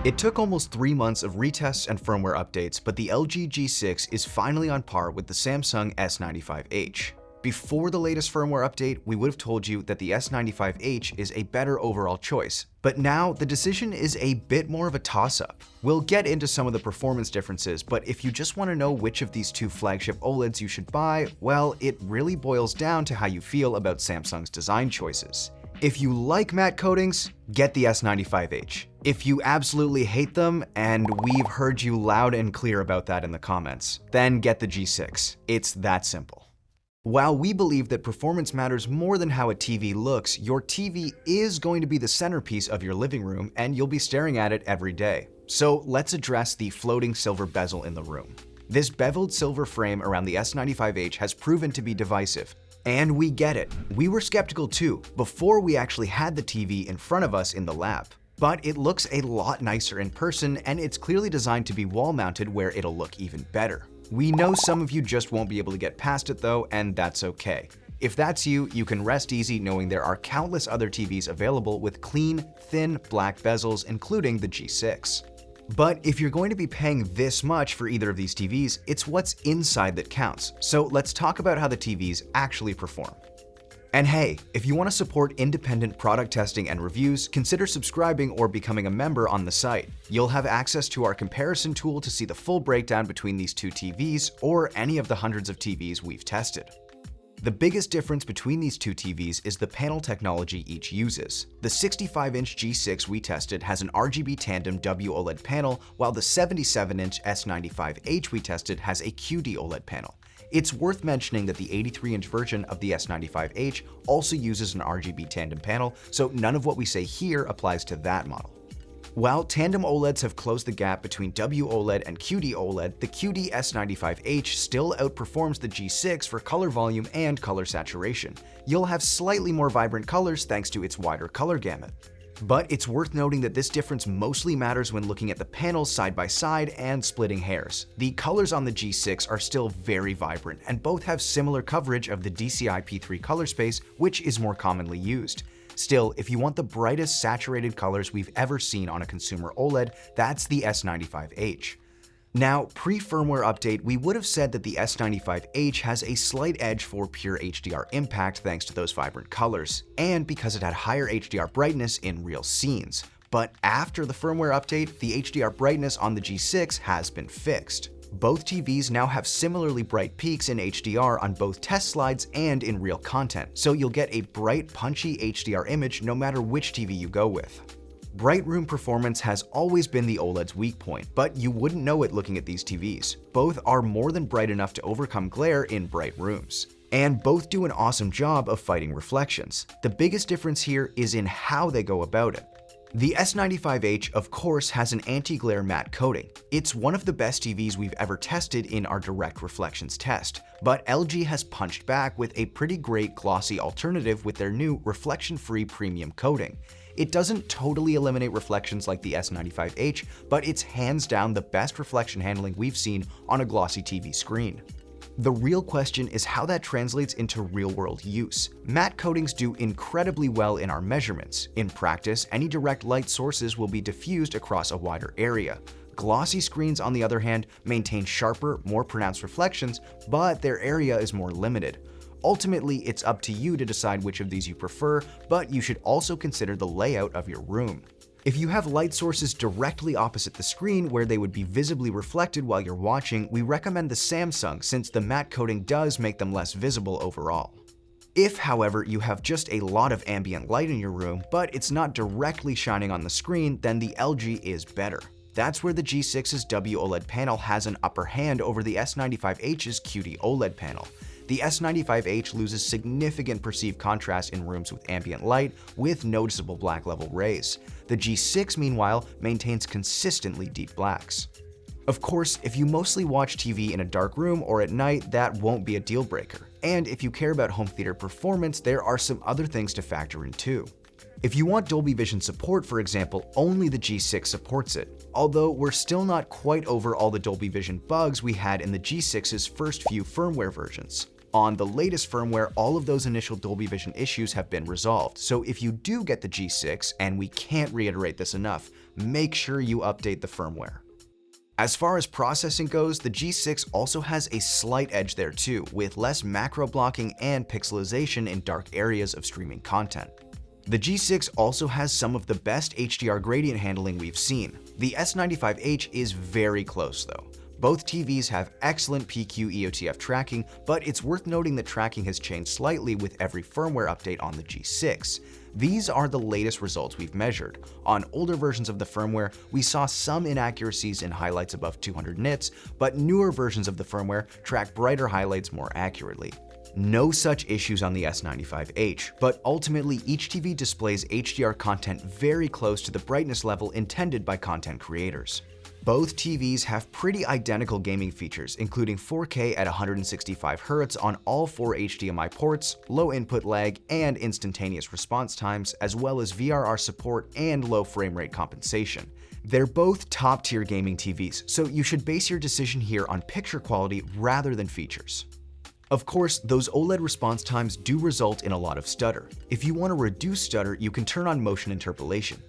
It took almost 3 months of retests and firmware updates, but the LG G6 is finally on par with the Samsung S95H. Before the latest firmware update, we would have told you that the S95H is a better overall choice, but now the decision is a bit more of a toss-up. We'll get into some of the performance differences, but if you just want to know which of these two flagship OLEDs you should buy, well, it really boils down to how you feel about Samsung's design choices. If you like matte coatings, get the S95H. If you absolutely hate them, and we've heard you loud and clear about that in the comments, then get the G6. It's that simple. While we believe that performance matters more than how a TV looks, your TV is going to be the centerpiece of your living room and you'll be staring at it every day. So let's address the floating silver bezel in the room. This beveled silver frame around the S95H has proven to be divisive. And we get it. We were skeptical too, before we actually had the TV in front of us in the lab. But it looks a lot nicer in person, and it's clearly designed to be wall-mounted where it'll look even better. We know some of you just won't be able to get past it though, and that's okay. If that's you, you can rest easy knowing there are countless other TVs available with clean, thin, black bezels, including the G6. But if you're going to be paying this much for either of these TVs, it's what's inside that counts. So let's talk about how the TVs actually perform. And hey, if you want to support independent product testing and reviews, consider subscribing or becoming a member on the site. You'll have access to our comparison tool to see the full breakdown between these two TVs or any of the hundreds of TVs we've tested. The biggest difference between these two TVs is the panel technology each uses. The 65-inch G6 we tested has an RGB tandem WOLED panel, while the 77-inch S95H we tested has a QD OLED panel. It's worth mentioning that the 83-inch version of the S95H also uses an RGB tandem panel, so none of what we say here applies to that model. While tandem OLEDs have closed the gap between WOLED and QD OLED, the QD S95H still outperforms the G6 for color volume and color saturation. You'll have slightly more vibrant colors thanks to its wider color gamut. But it's worth noting that this difference mostly matters when looking at the panels side by side and splitting hairs. The colors on the G6 are still very vibrant, and both have similar coverage of the DCI-P3 color space, which is more commonly used. Still, if you want the brightest saturated colors we've ever seen on a consumer OLED, that's the S95H. Now, pre-firmware update, we would have said that the S95H has a slight edge for pure HDR impact thanks to those vibrant colors, and because it had higher HDR brightness in real scenes. But after the firmware update, the HDR brightness on the G6 has been fixed. Both TVs now have similarly bright peaks in HDR on both test slides and in real content, so you'll get a bright, punchy HDR image no matter which TV you go with. Bright room performance has always been the OLED's weak point, but you wouldn't know it looking at these TVs. Both are more than bright enough to overcome glare in bright rooms. And both do an awesome job of fighting reflections. The biggest difference here is in how they go about it. The S95H, of course, has an anti-glare matte coating. It's one of the best TVs we've ever tested in our direct reflections test, but LG has punched back with a pretty great glossy alternative with their new reflection-free premium coating. It doesn't totally eliminate reflections like the S95H, but it's hands down the best reflection handling we've seen on a glossy TV screen. The real question is how that translates into real-world use. Matte coatings do incredibly well in our measurements. In practice, any direct light sources will be diffused across a wider area. Glossy screens, on the other hand, maintain sharper, more pronounced reflections, but their area is more limited. Ultimately, it's up to you to decide which of these you prefer, but you should also consider the layout of your room. If you have light sources directly opposite the screen where they would be visibly reflected while you're watching, we recommend the Samsung since the matte coating does make them less visible overall. If, however, you have just a lot of ambient light in your room, but it's not directly shining on the screen, then the LG is better. That's where the G6's WOLED panel has an upper hand over the S95H's QD OLED panel. The S95H loses significant perceived contrast in rooms with ambient light with noticeable black level rays. The G6, meanwhile, maintains consistently deep blacks. Of course, if you mostly watch TV in a dark room or at night, that won't be a deal breaker. And if you care about home theater performance, there are some other things to factor in too. If you want Dolby Vision support, for example, only the G6 supports it, although we're still not quite over all the Dolby Vision bugs we had in the G6's first few firmware versions. On the latest firmware, all of those initial Dolby Vision issues have been resolved, so if you do get the G6, and we can't reiterate this enough, make sure you update the firmware. As far as processing goes, the G6 also has a slight edge there too, with less macro blocking and pixelization in dark areas of streaming content. The G6 also has some of the best HDR gradient handling we've seen. The S95H is very close though. Both TVs have excellent PQ EOTF tracking, but it's worth noting that tracking has changed slightly with every firmware update on the G6. These are the latest results we've measured. On older versions of the firmware, we saw some inaccuracies in highlights above 200 nits, but newer versions of the firmware track brighter highlights more accurately. No such issues on the S95H, but ultimately each TV displays HDR content very close to the brightness level intended by content creators. Both TVs have pretty identical gaming features, including 4K at 165Hz on all 4 HDMI ports, low input lag, and instantaneous response times, as well as VRR support and low frame rate compensation. They're both top-tier gaming TVs, so you should base your decision here on picture quality rather than features. Of course, those OLED response times do result in a lot of stutter. If you want to reduce stutter, you can turn on motion interpolation.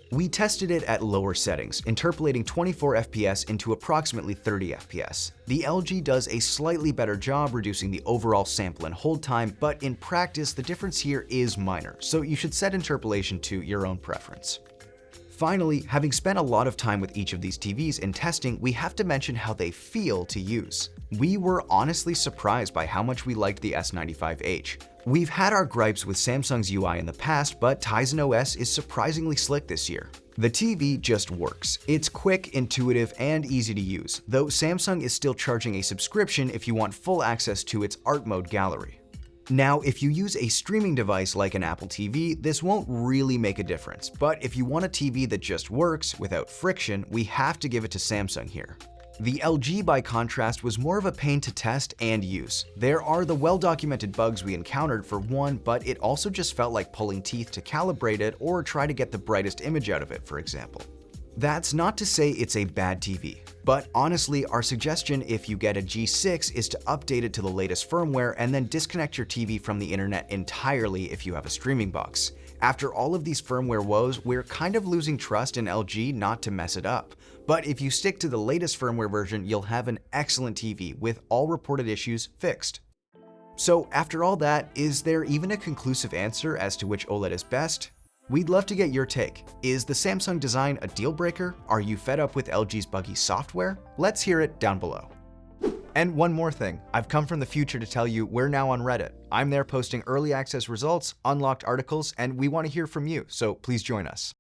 We tested it at lower settings, interpolating 24 FPS into approximately 30 FPS. The LG does a slightly better job reducing the overall sample and hold time, but in practice, the difference here is minor, so you should set interpolation to your own preference. Finally, having spent a lot of time with each of these TVs in testing, we have to mention how they feel to use. We were honestly surprised by how much we liked the S95H. We've had our gripes with Samsung's UI in the past, but Tizen OS is surprisingly slick this year. The TV just works. It's quick, intuitive, and easy to use, though Samsung is still charging a subscription if you want full access to its art mode gallery. Now, if you use a streaming device like an Apple TV, this won't really make a difference, but if you want a TV that just works without friction, we have to give it to Samsung here. The LG, by contrast, was more of a pain to test and use. There are the well-documented bugs we encountered for one, but it also just felt like pulling teeth to calibrate it or try to get the brightest image out of it, for example. That's not to say it's a bad TV, but honestly, our suggestion if you get a G6 is to update it to the latest firmware and then disconnect your TV from the internet entirely if you have a streaming box. After all of these firmware woes, we're kind of losing trust in LG not to mess it up. But if you stick to the latest firmware version, you'll have an excellent TV with all reported issues fixed. So after all that, is there even a conclusive answer as to which OLED is best? We'd love to get your take. Is the Samsung design a deal breaker? Are you fed up with LG's buggy software? Let's hear it down below. And one more thing, I've come from the future to tell you we're now on Reddit. I'm there posting early access results, unlocked articles, and we want to hear from you, so please join us.